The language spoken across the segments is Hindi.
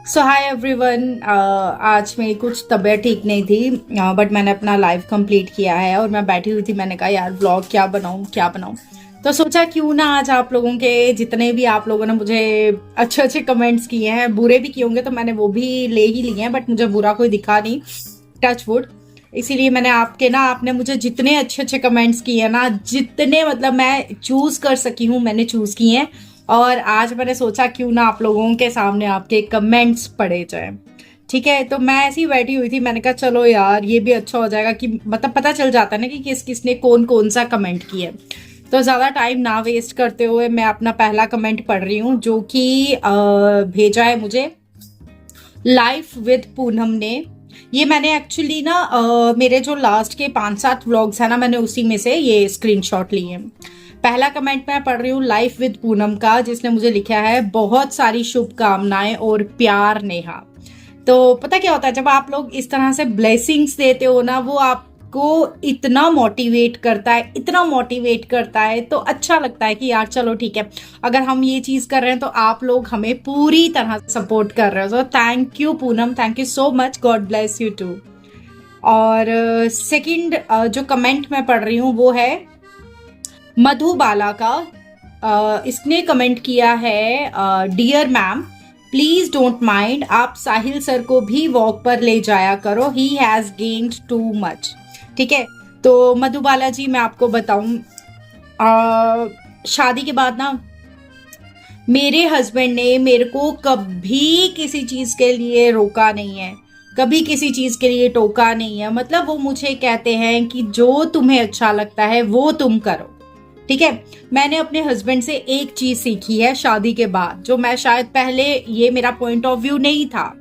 सो हाय एवरीवन। आज मेरी कुछ तबीयत ठीक नहीं थी, बट मैंने अपना लाइव कंप्लीट किया है और मैं बैठी हुई थी। मैंने कहा यार व्लॉग क्या बनाऊं क्या बनाऊं। तो सोचा क्यों ना आज आप लोगों के जितने भी आप लोगों ने मुझे अच्छे अच्छे कमेंट्स किए हैं, बुरे भी किए होंगे तो मैंने वो भी ले ही लिए हैं, बट मुझे बुरा कोई दिखा नहीं, टच वुड। इसीलिए मैंने आपके ना आपने मुझे जितने अच्छे अच्छे कमेंट्स किए हैं ना, जितने मतलब मैं चूज कर सकी हूँ मैंने चूज किए हैं। और आज मैंने सोचा क्यों ना आप लोगों के सामने आपके कमेंट्स पढ़े जाए। ठीक है, तो मैं ऐसी बैठी हुई थी, मैंने कहा चलो यार ये भी अच्छा हो जाएगा कि मतलब पता चल जाता है ना कि किस किसने कौन कौन सा कमेंट किया है। तो ज़्यादा टाइम ना वेस्ट करते हुए मैं अपना पहला कमेंट पढ़ रही हूँ, जो कि भेजा है मुझे लाइफ विद पूनम ने। ये मैंने एक्चुअली ना मेरे जो लास्ट के 5-7 व्लॉग्स है ना, मैंने उसी में से ये स्क्रीनशॉट लिए हैं। पहला कमेंट मैं पढ़ रही हूँ लाइफ विद पूनम का, जिसने मुझे लिखा है बहुत सारी शुभकामनाएं और प्यार नेहा। तो पता क्या होता है, जब आप लोग इस तरह से ब्लेसिंग्स देते हो ना, वो आपको इतना मोटिवेट करता है, इतना मोटिवेट करता है, तो अच्छा लगता है कि यार चलो ठीक है, अगर हम ये चीज कर रहे हैं तो आप लोग हमें पूरी तरह सपोर्ट कर रहे हो। तो thank you Poonam, thank you so much, God bless you too. और सेकंड जो कमेंट मैं पढ़ रही हूँ वो है मधुबाला का। इसने कमेंट किया है, dear ma'am please don't mind, आप साहिल सर को भी वॉक पर ले जाया करो, he has gained too much. ठीक है, तो मधुबाला जी मैं आपको बताऊं, शादी के बाद ना मेरे हस्बैंड ने मेरे को कभी किसी चीज के लिए रोका नहीं है, कभी किसी चीज के लिए टोका नहीं है। मतलब वो मुझे कहते हैं कि जो तुम्हें अच्छा लगता है वो तुम करो। ठीक है, मैंने अपने हस्बैंड से एक चीज सीखी है शादी के बाद, जो मैं शायद पहले ये मेरा पॉइंट ऑफ व्यू नहीं था।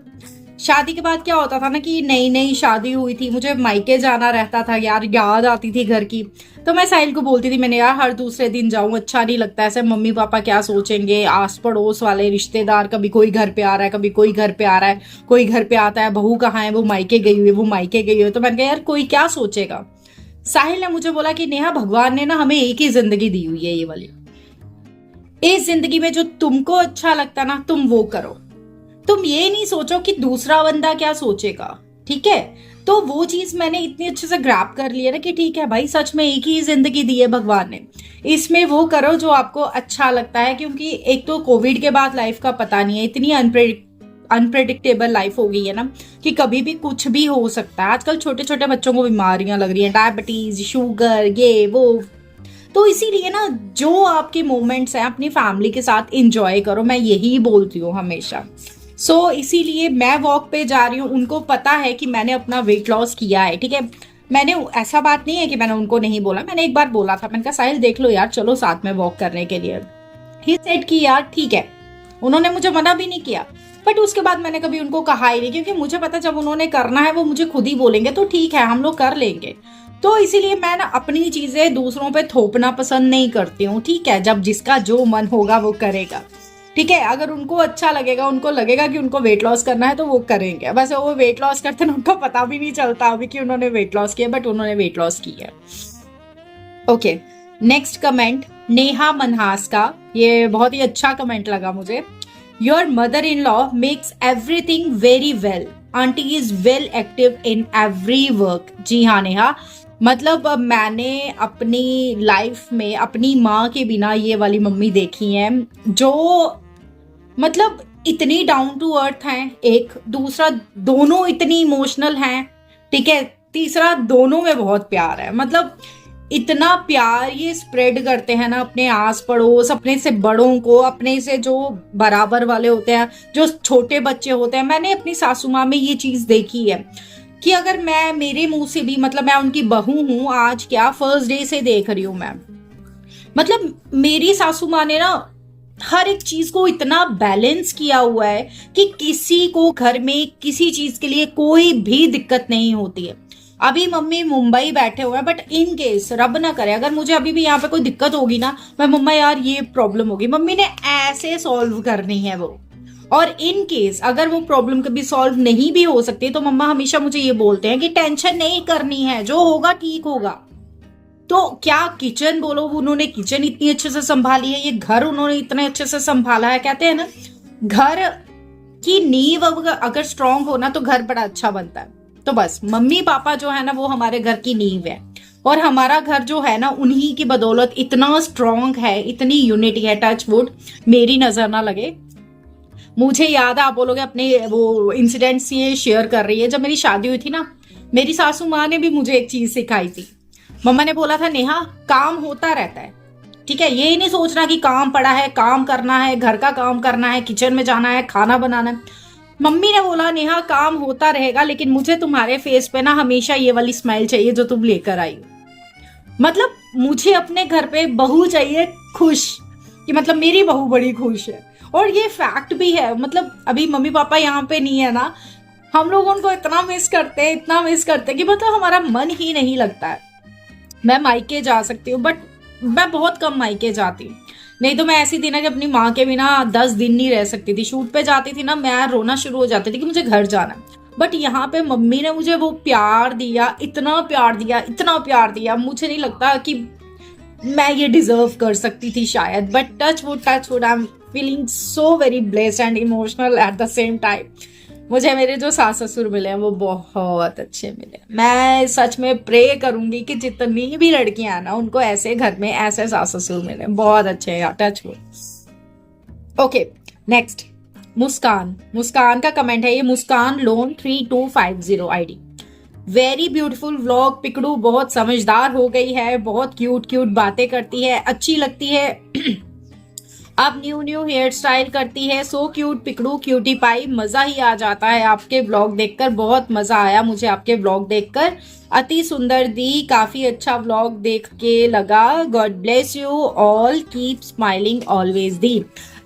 शादी के बाद क्या होता था ना कि नई नई शादी हुई थी, मुझे मायके जाना रहता था यार, याद आती थी घर की। तो मैं साहिल को बोलती थी, मैंने यार हर दूसरे दिन जाऊं अच्छा नहीं लगता, ऐसे मम्मी पापा क्या सोचेंगे, आस पड़ोस वाले रिश्तेदार, कभी कोई घर पे आ रहा है कभी कोई घर पे आ रहा है, कोई घर पे आता है बहू कहाँ है, वो मायके गई हुई है, वो मायके गई हुई है। तो मैंने कहा यार कोई क्या सोचेगा। साहिल ने मुझे बोला कि नेहा भगवान ने ना हमें एक ही जिंदगी दी हुई है, ये वाली, इस जिंदगी में जो तुमको अच्छा लगता ना तुम वो करो, तुम ये नहीं सोचो कि दूसरा बंदा क्या सोचेगा। ठीक है, तो वो चीज मैंने इतनी अच्छे से ग्रैब कर लिया ना कि ठीक है भाई, सच में एक ही जिंदगी दी है भगवान ने, इसमें वो करो जो आपको अच्छा लगता है। क्योंकि एक तो कोविड के बाद लाइफ का पता नहीं है, इतनी अनप्रेडिक्टेबल लाइफ हो गई है ना कि कभी भी कुछ भी हो सकता है। आजकल छोटे छोटे बच्चों को बीमारियां लग रही हैं, डायबिटीज, शुगर, ये वो। तो इसीलिए ना जो आपके मोमेंट्स हैं अपनी फैमिली के साथ इंजॉय करो, मैं यही बोलती हूँ हमेशा। इसीलिए मैं वॉक पे जा रही हूँ, उनको पता है कि मैंने अपना वेट लॉस किया है। ठीक है, मैंने ऐसा बात नहीं है कि मैंने उनको नहीं बोला, मैंने एक बार बोला था, मैंने कहा साहिल देख लो यार, चलो साथ में वॉक करने के लिए। ही सेड कि यार ठीक है, उन्होंने मुझे मना भी नहीं किया। बट उसके बाद मैंने कभी उनको कहा ही नहीं, क्योंकि मुझे पता जब उन्होंने करना है वो मुझे खुद ही बोलेंगे, तो ठीक है हम लोग कर लेंगे। तो इसीलिए मैं ना अपनी चीजें दूसरों पे थोपना पसंद नहीं करती हूँ। ठीक है, जब जिसका जो मन होगा वो करेगा। ठीक है, अगर उनको अच्छा लगेगा, उनको लगेगा कि उनको वेट लॉस करना है तो वो करेंगे। वैसे वो वेट लॉस करते हैं उनको पता भी नहीं चलता अभी कि उन्होंने वेट लॉस किया, बट उन्होंने वेट लॉस किया। Okay, next comment Neha Manhas का, ये बहुत ही अच्छा कमेंट लगा मुझे। Your mother in law makes everything very well, aunty is well active in every work. जी हाँ नेहा, मतलब मैंने अपनी लाइफ में अपनी माँ के बिना ये वाली मम्मी देखी है, जो मतलब इतनी डाउन टू अर्थ हैं, एक दूसरा दोनों इतनी इमोशनल हैं। ठीक है, तीसरा दोनों में बहुत प्यार है। मतलब इतना प्यार ये स्प्रेड करते हैं ना अपने आस पड़ोस, अपने से बड़ों को, अपने से जो बराबर वाले होते हैं, जो छोटे बच्चे होते हैं। मैंने अपनी सासू माँ में ये चीज देखी है कि अगर मैं मेरे मुंह से भी, मतलब मैं उनकी बहू हूं, आज क्या फर्स्ट डे से देख रही हूं मैं, मतलब मेरी सासू माँ ने ना हर एक चीज को इतना बैलेंस किया हुआ है कि किसी को घर में किसी चीज के लिए कोई भी दिक्कत नहीं होती है। अभी मम्मी मुंबई बैठे हुए हैं, बट इन केस रब ना करे अगर मुझे अभी भी यहाँ पे कोई दिक्कत होगी ना, मैं मम्मा यार ये प्रॉब्लम होगी, मम्मी ने ऐसे सॉल्व करनी है वो। और इन केस अगर वो प्रॉब्लम कभी सॉल्व नहीं भी हो सकती, तो मम्मा हमेशा मुझे ये बोलते हैं कि टेंशन नहीं करनी है, जो होगा ठीक होगा। तो क्या किचन बोलो, उन्होंने किचन इतनी अच्छे से संभाली है, ये घर उन्होंने इतने अच्छे से संभाला है। कहते हैं ना, घर कि नींव अगर स्ट्रांग हो ना तो घर बड़ा अच्छा बनता है। तो बस मम्मी पापा जो है ना वो हमारे घर की नींव है, और हमारा घर जो है ना उन्हीं की बदौलत इतना स्ट्रांग है, इतनी यूनिटी है। टच वुड मेरी नजर ना लगे। मुझे याद है, आप बोलोगे अपने वो इंसिडेंट्स ये शेयर कर रही है, जब मेरी शादी हुई थी ना, मेरी सासू माँ ने भी मुझे एक चीज सिखाई थी। मम्मा ने बोला था, नेहा काम होता रहता है, ठीक है, ये नहीं सोचना कि काम पड़ा है, काम करना है, घर का काम करना है, किचन में जाना है, खाना बनाना है। मम्मी ने बोला, नेहा काम होता रहेगा, लेकिन मुझे तुम्हारे फेस पे ना हमेशा ये वाली स्माइल चाहिए जो तुम लेकर आई हो। मतलब मुझे अपने घर पे बहू चाहिए खुश, कि मतलब मेरी बहू बड़ी खुश है। और ये फैक्ट भी है, मतलब अभी मम्मी पापा यहाँ पे नहीं है ना, हम लोग उनको इतना मिस करते हैं, इतना मिस करते हैं कि मतलब हमारा मन ही नहीं लगता है। मैं मायके जा सकती हूँ, बट मैं बहुत कम मायके जाती हूँ। नहीं तो मैं ऐसी थी ना कि अपनी माँ के बिना 10 दिन नहीं रह सकती थी। शूट पे जाती थी ना, मैं रोना शुरू हो जाती थी कि मुझे घर जाना है। बट यहाँ पे मम्मी ने मुझे वो प्यार दिया, इतना प्यार दिया, इतना प्यार दिया, मुझे नहीं लगता कि मैं ये डिजर्व कर सकती थी शायद। But touch would I am feeling so very blessed and emotional at the same time. मुझे मेरे जो सास ससुर मिले हैं वो बहुत अच्छे मिले। मैं सच में प्रे करूंगी कि जितनी भी लड़कियां हैं ना उनको ऐसे घर में ऐसे सास ससुर मिले, बहुत अच्छे हैं। Touch wood. Okay, next Muskan का कमेंट है, ये Muskan Lone 3250 ID. Very beautiful vlog Pikdu, बहुत समझदार हो गई है, बहुत क्यूट बातें करती है, अच्छी लगती है। अब न्यू हेयर स्टाइल करती है, सो क्यूट पिकड़ू, क्यूटी पाई, मजा ही आ जाता है आपके व्लॉग देखकर। बहुत मजा आया मुझे आपके व्लॉग देखकर, अति सुंदर दी, काफी अच्छा व्लॉग देख के लगा। God bless you all, keep smiling always दी।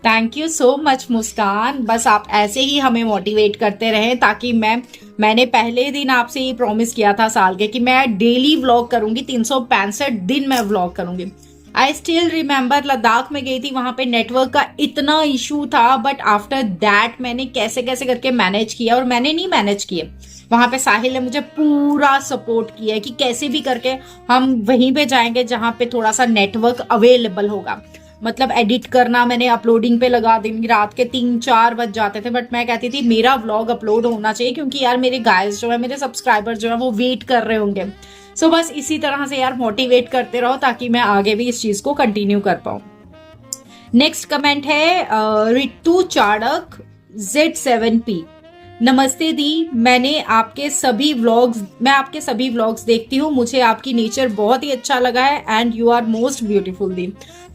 Thank you so much Muskan, बस आप ऐसे ही हमें मोटिवेट करते रहें, ताकि मैंने पहले दिन आपसे ये प्रॉमिस किया था साल के कि मैं डेली व्लॉग करूंगी, 365 दिन मैं व्लॉग करूंगी। आई स्टिल रिमेम्बर, लद्दाख में गई थी, वहां पे नेटवर्क का इतना इशू था, बट आफ्टर दैट मैंने कैसे कैसे करके मैनेज किया। और मैंने नहीं मैनेज किया, वहां पे साहिल ने मुझे पूरा सपोर्ट किया कि कैसे भी करके हम वहीं पे जाएंगे जहां पे थोड़ा सा नेटवर्क अवेलेबल होगा। मतलब एडिट करना मैंने अपलोडिंग पे लगा देंगी, रात के 3-4 बज जाते थे, बट मैं कहती थी मेरा व्लॉग अपलोड होना चाहिए, क्योंकि यार मेरे गाइस जो है, मेरे सब्सक्राइबर जो है वो वेट कर रहे होंगे। सो बस इसी तरह से यार मोटिवेट करते रहो, ताकि मैं आगे भी इस चीज को कंटिन्यू कर पाऊं। नेक्स्ट कमेंट है रितु चाड़क Z7P। नमस्ते दी, मैं आपके सभी व्लॉग्स देखती हूँ, मुझे आपकी नेचर बहुत ही अच्छा लगा है and you are most beautiful दी।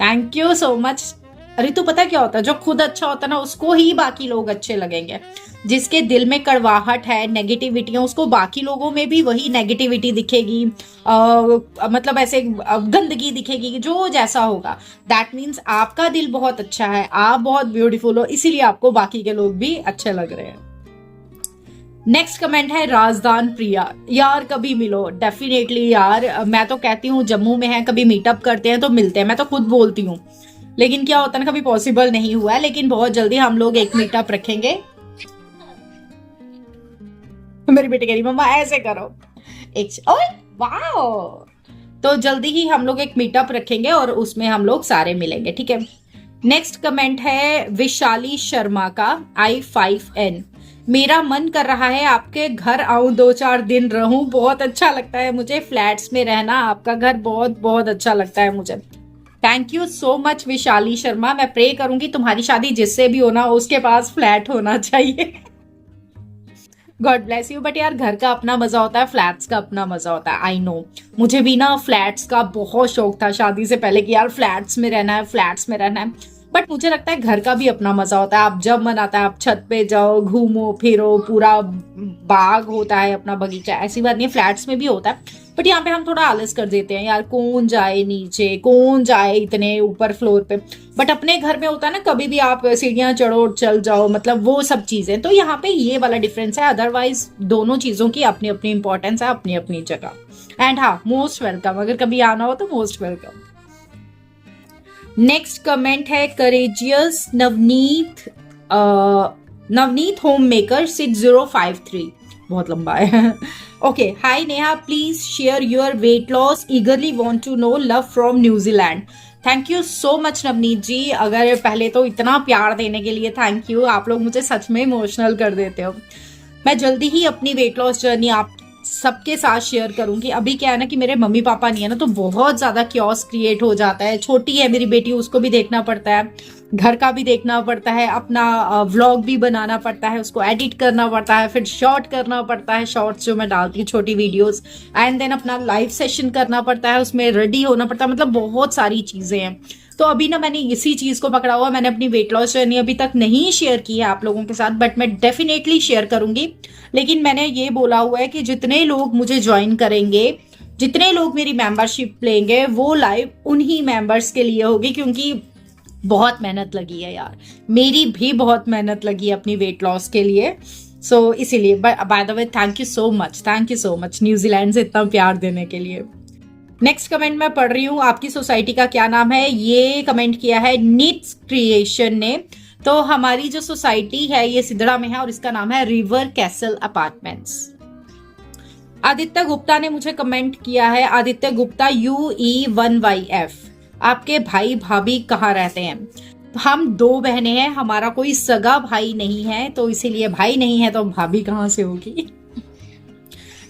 Thank you so much Ritu. पता क्या होता है, जो खुद अच्छा होता है ना उसको ही बाकी लोग अच्छे लगेंगे। जिसके दिल में कड़वाहट है, नेगेटिविटी है, उसको बाकी लोगों में भी वही नेगेटिविटी दिखेगी, मतलब ऐसे गंदगी दिखेगी, जो जैसा होगा। दैट मीन्स आपका दिल बहुत अच्छा है, आप बहुत ब्यूटीफुल हो, इसीलिए आपको बाकी के लोग भी अच्छे लग रहे हैं। नेक्स्ट कमेंट है राजदान प्रिया, यार कभी मिलो, डेफिनेटली यार, मैं तो कहती हूँ जम्मू में है, कभी मीटअप करते हैं तो मिलते हैं। मैं तो खुद बोलती हूँ, लेकिन क्या होता है ना, कभी पॉसिबल नहीं हुआ है, लेकिन बहुत जल्दी हम लोग एक मीटअप रखेंगे। मेरी बेटी कह रही मम्मा ऐसे करो, ओए वाओ। तो जल्दी ही हम लोग एक मीटअप रखेंगे और उसमें हम लोग सारे मिलेंगे, ठीक है। नेक्स्ट कमेंट है विशाली शर्मा का, I5N। मेरा मन कर रहा है आपके घर आऊं, 2-4 दिन रहूं, बहुत अच्छा लगता है मुझे फ्लैट्स में रहना, आपका घर बहुत बहुत अच्छा लगता है मुझे। Thank you so much Vishali Sharma. मैं प्रे करूंगी तुम्हारी शादी जिससे भी होना उसके पास फ्लैट होना चाहिए। God bless you. बट यार घर का अपना मजा होता है, फ्लैट्स का अपना मजा होता है। आई नो, मुझे भी ना फ्लैट्स का बहुत शौक था शादी से पहले कि यार फ्लैट्स में रहना है, फ्लैट्स में रहना है। बट मुझे लगता है घर का भी अपना मजा होता है। आप जब मन आता है आप छत पे जाओ, घूमो फिरो, पूरा बाग होता है, अपना बगीचा, ऐसी बात नहीं है, फ्लैट्स में भी होता है। बट यहाँ पे हम थोड़ा आलस कर देते हैं, यार कौन जाए नीचे, कौन जाए इतने ऊपर फ्लोर पे। बट अपने घर में होता है ना, कभी भी आप सीढ़ियां चढ़ो चल जाओ, मतलब वो सब चीजें। तो यहाँ पे ये वाला डिफरेंस है, अदरवाइज दोनों चीजों की अपनी अपनी इंपॉर्टेंस है, अपनी अपनी जगह। एंड हाँ, मोस्ट वेलकम, अगर कभी आना हो तो मोस्ट वेलकम। नेक्स्ट कमेंट है करेजियस नवनीत होम मेकर 6053, बहुत लंबा है। Okay, hi Neha, please share your weight loss, eagerly want to know, love from New Zealand. Thank you so much Navneet ji. अगर पहले तो इतना प्यार देने के लिए थैंक यू, आप लोग मुझे सच में इमोशनल कर देते हो। मैं जल्दी ही अपनी वेट लॉस जर्नी आप सबके साथ शेयर करूंगी। अभी क्या है ना कि मेरे मम्मी पापा नहीं है ना, तो बहुत ज्यादा क्योस क्रिएट हो जाता है। छोटी है मेरी बेटी, उसको भी देखना पड़ता है, घर का भी देखना पड़ता है, अपना व्लॉग भी बनाना पड़ता है, उसको एडिट करना पड़ता है, फिर शॉर्ट करना पड़ता है, शॉर्ट्स जो मैं डालती हूँ छोटी वीडियोस, एंड देन अपना लाइव सेशन करना पड़ता है, उसमें रेडी होना पड़ता है, मतलब बहुत सारी चीजें हैं। तो अभी ना मैंने इसी चीज को पकड़ा हुआ। मैंने अपनी वेट लॉस जर्नी अभी तक नहीं शेयर की है आप लोगों के साथ, बट मैं डेफिनेटली शेयर करूंगी। लेकिन मैंने ये बोला हुआ है कि जितने लोग मुझे ज्वाइन करेंगे, जितने लोग मेरी मेंबरशिप लेंगे, वो लाइव उन्हीं मेंबर्स के लिए होगी, क्योंकि बहुत मेहनत लगी है यार, मेरी भी बहुत मेहनत लगी है अपनी वेट लॉस के लिए। सो इसीलिए by the way thank you so much New Zealand से इतना प्यार देने के लिए। नेक्स्ट कमेंट मैं पढ़ रही हूँ, आपकी सोसाइटी का क्या नाम है? ये कमेंट किया है निट्स क्रिएशन ने। तो हमारी जो सोसाइटी है ये सिद्धड़ा में है और इसका नाम है river castle apartments. Aditya Gupta ने मुझे कमेंट किया है, आदित्य गुप्ता UE1YF, आपके भाई भाभी कहाँ रहते हैं? हम 2 बहनें हैं, हमारा कोई सगा भाई नहीं है, तो इसीलिए भाई नहीं है तो भाभी कहाँ से होगी।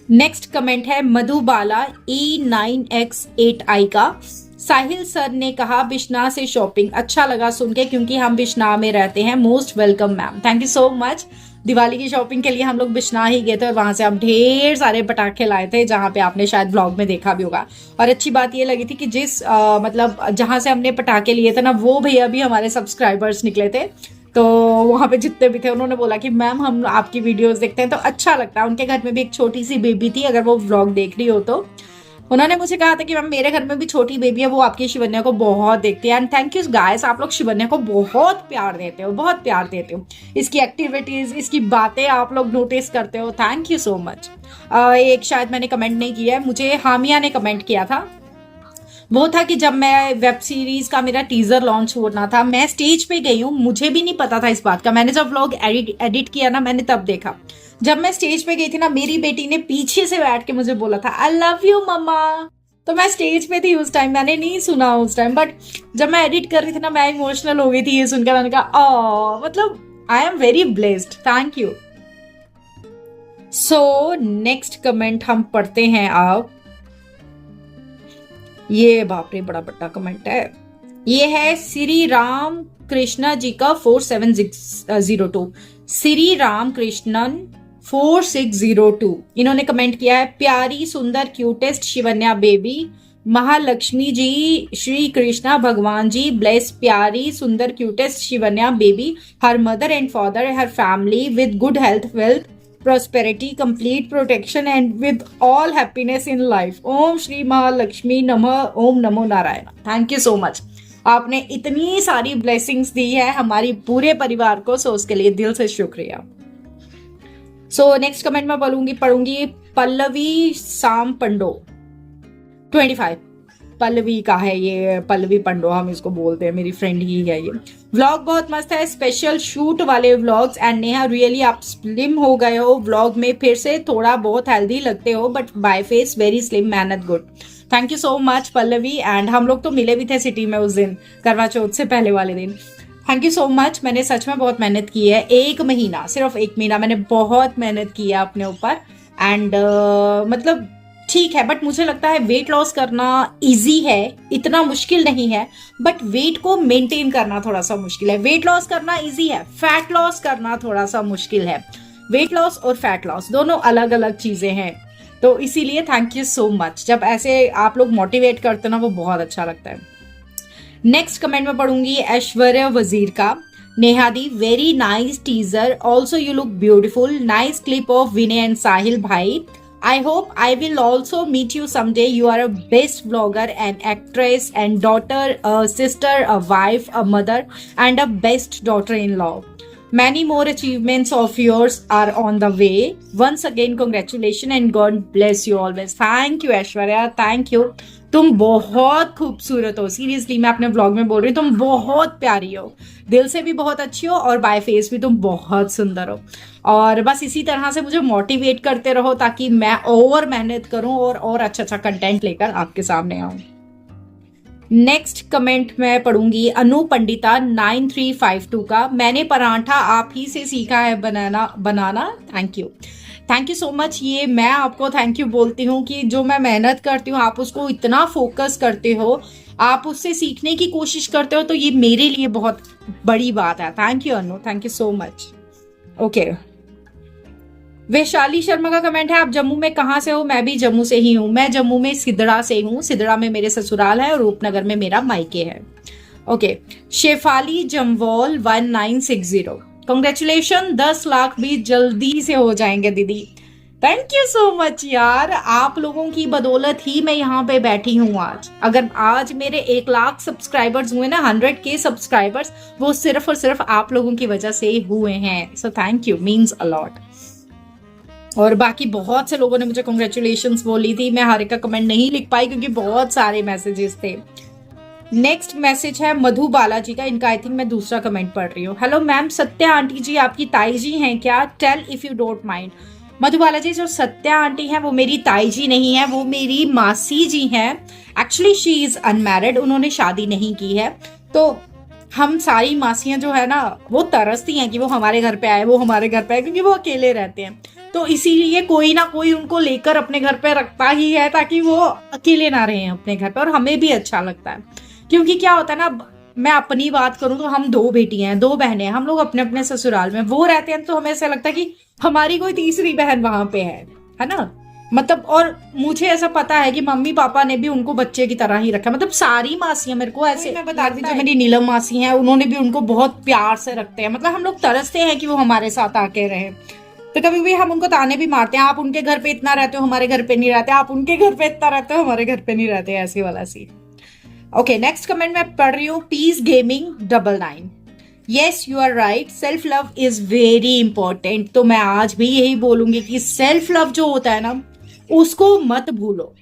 नेक्स्ट कमेंट है मधुबाला E9X8I का। साहिल सर ने कहा बिश्नाह से शॉपिंग अच्छा लगा सुन के, क्योंकि हम बिश्नाह में रहते हैं। Most welcome ma'am, thank you so much. Diwali की शॉपिंग के लिए हम लोग बिश्नाह ही गए थे और वहां से हम ढेर सारे पटाखे लाए थे, जहां पे आपने शायद ब्लॉग में देखा भी होगा। और अच्छी बात ये लगी थी कि जिस मतलब जहां से हमने पटाखे लिए थे ना, वो भैया भी हमारे सब्सक्राइबर्स निकले थे। तो वहां पे जितने भी थे उन्होंने बोला कि मैम हम आपकी वीडियोस देखते हैं तो अच्छा लगता है। उनके घर में भी एक छोटी सी बेबी थी, अगर वो व्लॉग देख रही हो तो उन्होंने मुझे कहा था कि मैम मेरे घर में भी छोटी बेबी है, वो आपकी शिवन्या को बहुत देखती है। एंड थैंक यू गाइस, आप लोग शिवन्या को बहुत प्यार देते हो, बहुत प्यार देते हो। इसकी एक्टिविटीज, इसकी बातें आप लोग नोटिस करते हो, थैंक यू सो मच। एक शायद मैंने कमेंट नहीं किया है, मुझे हामिया ने कमेंट किया था। वो था कि जब मैं वेब सीरीज का मेरा टीजर लॉन्च होना था, मैं स्टेज पे गई हूँ, मुझे भी नहीं पता था इस बात का। मैंने जब व्लॉग एडिट किया ना, मैंने तब देखा। जब मैं स्टेज पे गई थी ना, मेरी बेटी ने पीछे से बैठ के मुझे बोला था आई लव यू मम्मा। तो मैं स्टेज पे थी उस टाइम, मैंने नहीं सुना उस टाइम, बट जब मैं एडिट कर रही थी ना, मैं इमोशनल हो गई थी ये सुनकर। मैंने कहा मतलब I am very blessed, thank you. So next comment हम पढ़ते हैं अब। ये बाप रे बड़ा बड़ा कमेंट है। ये है श्री राम कृष्णा जी का 4702, श्री राम कृष्णन 4602। इन्होंने कमेंट किया है प्यारी सुंदर क्यूटेस्ट शिवन्या बेबी, महालक्ष्मी जी, श्री कृष्णा भगवान जी ब्लेस प्यारी सुंदर cutest Shivanya baby, her mother and father, her family with good health, wealth, prosperity, complete protection and with all happiness in life. ओम श्री महालक्ष्मी नमः, ओम नमो Narayan. Thank you so much, आपने इतनी सारी ब्लेसिंग्स दी है हमारी पूरे परिवार को, सो उसके लिए दिल से शुक्रिया। सो नेक्स्ट कमेंट में पढ़ूंगी पल्लवी साम पंडो 25। पल्लवी का है ये, पल्लवी पंडो हम इसको बोलते हैं, मेरी फ्रेंड ही है ये। व्लॉग बहुत मस्त है, स्पेशल शूट वाले व्लॉग्स। एंड नेहा रियली आप स्लिम हो गए हो व्लॉग में, फिर से थोड़ा बहुत हेल्दी लगते हो, but by face very slim, मेहनत good. Thank you so much Pallavi. And हम लोग तो मिले भी थे सिटी में उस दिन, करवा चौथ से पहले वाले दिन। Thank you so much. मैंने सच में बहुत मेहनत की है, 1 महीना, सिर्फ 1 महीना मैंने बहुत मेहनत की है अपने ऊपर। एंड मतलब ठीक है, बट मुझे लगता है वेट लॉस करना इजी है, इतना मुश्किल नहीं है, बट वेट को मेंटेन करना थोड़ा सा मुश्किल है। वेट लॉस करना इजी है, फैट लॉस करना थोड़ा सा मुश्किल है। वेट लॉस और फैट लॉस दोनों अलग अलग चीजें हैं, तो इसीलिए थैंक यू सो मच। जब ऐसे आप लोग मोटिवेट करते हो ना, वो बहुत अच्छा लगता है। नेक्स्ट कमेंट में पढ़ूंगी ऐश्वर्या वजीर का। नेहा दी very nice teaser, also you look beautiful, nice clip of Vinay and Sahil भाई। I hope I will also meet you someday. You are a best vlogger and actress and daughter, a sister, a wife, a mother and a best daughter-in-law. Many more achievements of yours are on the way. Once again, congratulations and God bless you always. Thank you Aishwarya, thank you. तुम बहुत खूबसूरत हो, सीरियसली मैं अपने व्लॉग में बोल रही हूँ, तुम बहुत प्यारी हो, दिल से भी बहुत अच्छी हो और बाय फेस भी तुम बहुत सुंदर हो। और बस इसी तरह से मुझे मोटिवेट करते रहो ताकि मैं और मेहनत करूं और अच्छा अच्छा कंटेंट लेकर आपके सामने आऊं। नेक्स्ट कमेंट मैं पढ़ूंगी अनु पंडिता 9352 का। मैंने पराठा आप ही से सीखा है बनाना। Thank you so much. ये मैं आपको थैंक यू बोलती हूँ कि जो मैं मेहनत करती हूँ आप उसको इतना फोकस करते हो, आप उससे सीखने की कोशिश करते हो, तो ये मेरे लिए बहुत बड़ी बात है। Thank you Anu, thank you so much. Okay, Vaishali Sharma का कमेंट है आप जम्मू में कहाँ से हो? मैं भी जम्मू से ही हूँ। मैं जम्मू में सिदड़ा से हूँ। सिदड़ा में मेरे ससुराल है और रूपनगर में मेरा मायके है। ओके, शेफाली जमवाल 1960, कांग्रेचुलेशन, 10 लाख भी जल्दी से हो जाएंगे दीदी। थैंक यू सो मच यार, आप लोगों की बदौलत ही मैं यहाँ पे बैठी हूँ आज। अगर आज मेरे 1 लाख सब्सक्राइबर्स हुए ना, 100K सब्सक्राइबर्स, वो सिर्फ और सिर्फ आप लोगों की वजह से हुए हैं। So thank you, means a lot. और बाकी बहुत से लोगों ने मुझे कॉन्ग्रेचुलेशंस बोली थी। मैं हर एक का कमेंट नहीं लिख पाई क्योंकि बहुत सारे मैसेजेस थे। नेक्स्ट मैसेज है मधु बालाजी का। इनका आई थिंक मैं दूसरा कमेंट पढ़ रही हूँ। Hello ma'am, Satya aunty ji आपकी ताई जी हैं क्या? Tell if you don't mind. Madhu Balaji, जो सत्या आंटी है वो मेरी ताई जी नहीं है, वो मेरी मासी जी हैं। एक्चुअली शी इज अनमैरिड, उन्होंने शादी नहीं की है। तो हम सारी मासियां जो है ना वो तरसती हैं कि वो हमारे घर पे आए, वो हमारे घर पे आए, क्योंकि वो अकेले रहते हैं। तो इसीलिए कोई ना कोई उनको लेकर अपने घर पे रखता ही है ताकि वो अकेले ना रहें अपने घर पे, और हमें भी अच्छा लगता है। क्योंकि क्या होता है ना, मैं अपनी बात करूं तो हम 2 बेटियां हैं, 2 बहनें हैं, हम लोग अपने अपने ससुराल में वो रहते हैं, तो हमें ऐसा लगता है कि हमारी कोई तीसरी बहन वहां पे है ना। मतलब, और मुझे ऐसा पता है कि मम्मी पापा ने भी उनको बच्चे की तरह ही रखा। मतलब सारी मासियां मेरे को ऐसे, मैं बताती हूँ, जो मेरी नीलम मासी हैं उन्होंने भी उनको बहुत प्यार से रखते हैं। मतलब हम लोग तरसते हैं कि वो हमारे साथ आके रहे। तो कभी भी हम उनको ताने भी मारते हैं, आप उनके घर पे इतना रहते हो हमारे घर पे नहीं रहते, आप उनके घर पे इतना रहते हो हमारे घर पे नहीं रहते, ऐसी वाला सी। ओके, नेक्स्ट कमेंट मैं पढ़ रही हूँ peace gaming 99। Yes you are right, self love is very important. तो मैं आज भी यही बोलूंगी कि सेल्फ लव जो होता है ना, उसको मत भूलो।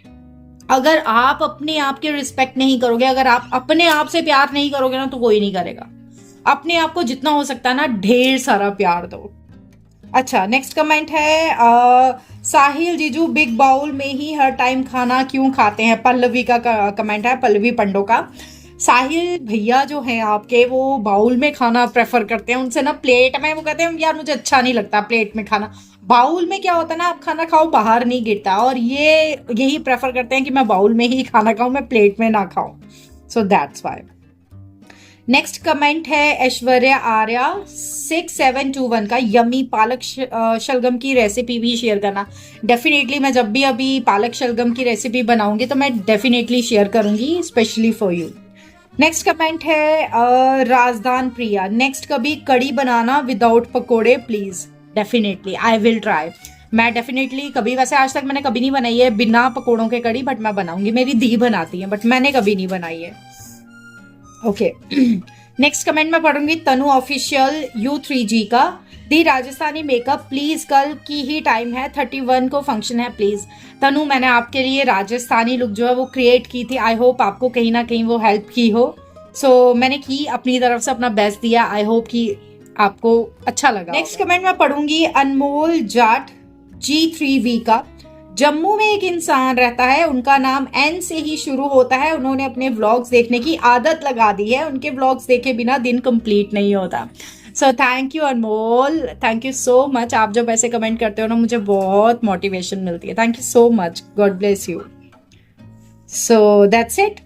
अगर आप अपने आप की रिस्पेक्ट नहीं करोगे, अगर आप अपने आप से प्यार नहीं करोगे ना, तो कोई नहीं करेगा। अपने आप को जितना हो सकता है ना ढेर सारा प्यार दो। अच्छा, नेक्स्ट कमेंट है साहिल जीजू बिग बाउल में ही हर टाइम खाना क्यों खाते हैं? पल्लवी का कमेंट है, पल्लवी पंडो का। साहिल भैया जो हैं आपके, वो बाउल में खाना प्रेफर करते हैं। उनसे ना प्लेट में, वो कहते हैं यार मुझे अच्छा नहीं लगता प्लेट में खाना। बाउल में क्या होता है ना, आप खाना खाओ बाहर नहीं गिरता, और ये यही प्रेफर करते हैं कि मैं बाउल में ही खाना खाऊं, मैं प्लेट में ना खाऊं। So that's why. Next comment है ऐश्वर्या आर्या 6721 का। यमी पालक शलगम की रेसिपी भी शेयर करना। डेफिनेटली मैं जब भी अभी पालक शलगम की रेसिपी बनाऊंगी तो मैं डेफिनेटली शेयर करूंगी, specially for you. Next comment है राजदान प्रिया। नेक्स्ट कभी कड़ी बनाना विदाउट पकोड़े please. Definitely I will try. मैं डेफिनेटली कभी, वैसे आज तक मैंने कभी नहीं बनाई है बिना पकोड़ों के कड़ी, बट मैं बनाऊंगी। मेरी दी बनाती है बट मैंने कभी नहीं बनाई है। ओके, नेक्स्ट कमेंट में पढ़ूंगी तनु ऑफिशियल U3G का। दी राजस्थानी मेकअप प्लीज, कल की ही टाइम है, 31 को फंक्शन है प्लीज। तनु, मैंने आपके लिए राजस्थानी लुक जो है वो क्रिएट की थी। आई होप आपको कहीं ना कहीं वो हेल्प की हो। सो मैंने की, अपनी तरफ से अपना बेस्ट दिया। आई होप कि आपको अच्छा लगा। नेक्स्ट कमेंट में पढ़ूंगी अनमोल जाट G3V का। जम्मू में एक इंसान रहता है, उनका नाम N से ही शुरू होता है। उन्होंने अपने व्लॉग्स देखने की आदत लगा दी है, उनके व्लॉग्स देखे बिना दिन कंप्लीट नहीं होता। So thank you Anmol, thank you so much. आप जब ऐसे कमेंट करते हो ना मुझे बहुत मोटिवेशन मिलती है। Thank you so much, God bless you. So that's it.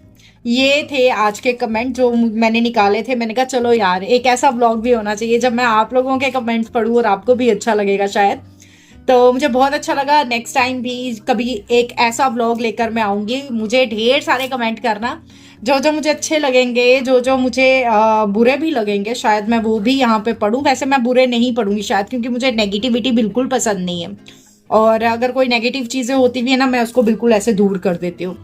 ये थे आज के कमेंट जो मैंने निकाले थे। मैंने कहा चलो यार एक ऐसा व्लॉग भी होना चाहिए जब मैं आप लोगों के कमेंट्स पढ़ूँ और आपको भी अच्छा लगेगा शायद। तो मुझे बहुत अच्छा लगा। नेक्स्ट टाइम भी कभी एक ऐसा व्लॉग लेकर मैं आऊंगी। मुझे ढेर सारे कमेंट करना, जो जो मुझे अच्छे लगेंगे, जो जो मुझे बुरे भी लगेंगे शायद मैं वो भी यहाँ पे पढ़ूँ। वैसे मैं बुरे नहीं पढ़ूंगी शायद, क्योंकि मुझे नेगेटिविटी बिल्कुल पसंद नहीं है, और अगर कोई नेगेटिव चीज़ें होती भी है ना मैं उसको बिल्कुल ऐसे दूर कर देती हूँ।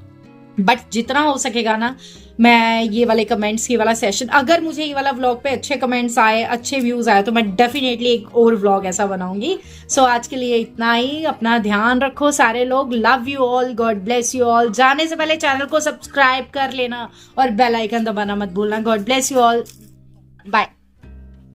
बट जितना हो सकेगा ना मैं ये वाले कमेंट्स, ये वाला सेशन, अगर मुझे ये वाला व्लॉग पे अच्छे कमेंट्स आए, अच्छे व्यूज आए, तो मैं डेफिनेटली एक और व्लॉग ऐसा बनाऊंगी। सो आज के लिए इतना ही। अपना ध्यान रखो सारे लोग। Love you all, God bless you all. जाने से पहले चैनल को सब्सक्राइब कर लेना और बेल आइकन दबाना मत भूलना। God bless you all, bye.